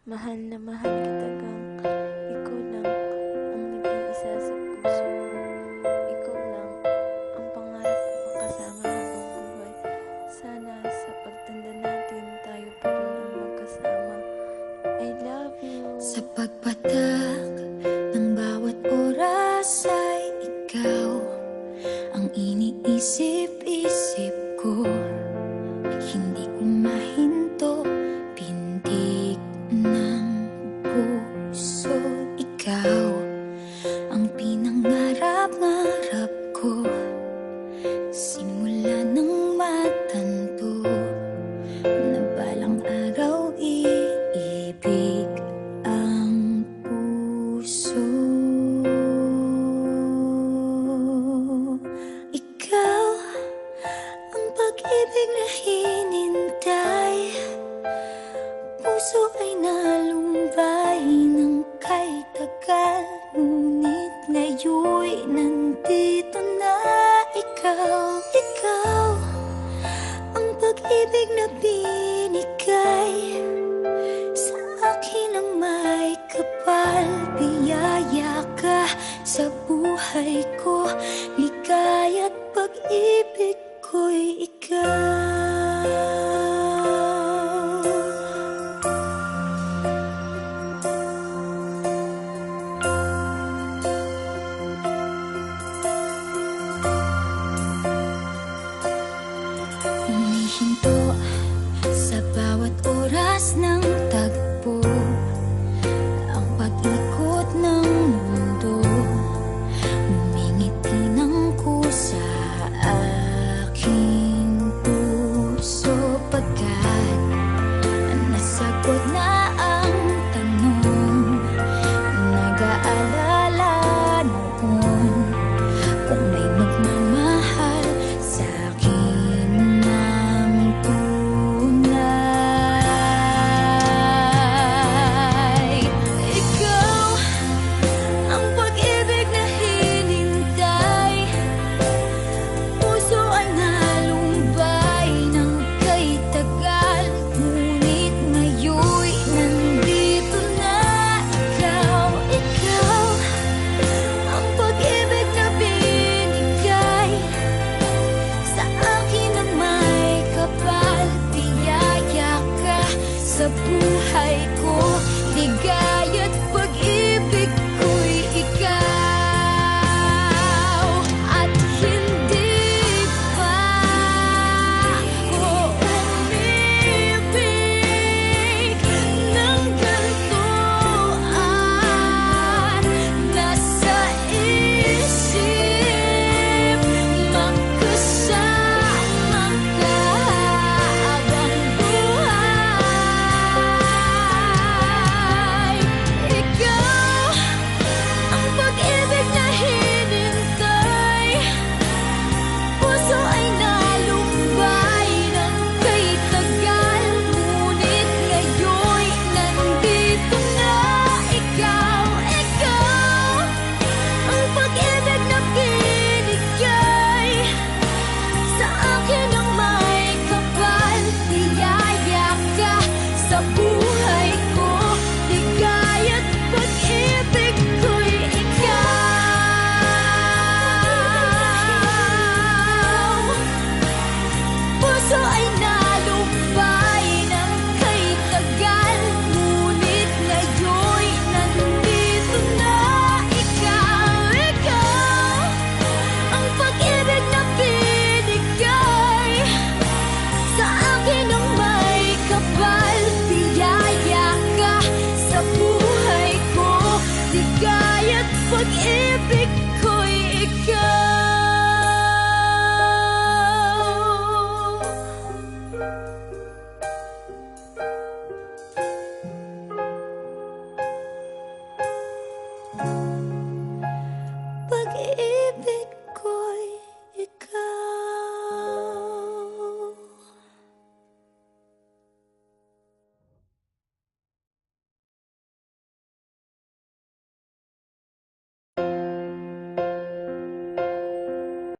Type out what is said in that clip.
Mahal na mahal kita gang, ikaw lang ang nag-iisa sa puso ko. Ikaw lang ang pangarap ko makasama habang buhay. Sana sa pagtanda natin tayo pa rin ang magkasama. I love you. Sa pagpatak ng bawat oras ay ikaw ang iniisip-isip ko. Hindi ko mahinto, pintig ng puso. Ikaw ang pinangarap-ngarap ko, simula ng matanto na balang araw iibig ang puso. Ikaw ang pag-ibig na hinintay, puso ay nalumbay ng kay tagal, ngunit ngayon'y nandito na ikaw. Ikaw ang pag-ibig na binigay sa akin ang may kapal. Biyaya ka sa buhay ko, ligaya't pag-ibig ko'y ikaw. Humihinto sa bawat oras ng tagpo, ang pag-ikot ng mundo, ngumingiti ng kusa aking puso. Pagkat nasagot na ang tanong, nag-aalala noon kung may magmamahal sa'kin ng tunay. Ikaw ang pag-ibig na hinintay, puso ay nalumbay ng kay tagal, ngunit ngayon'y nandito na ikaw. Ikaw ang pag-ibig na binigay sa akin ang may kapal. Biyaya ka sa buhay ko, ligaya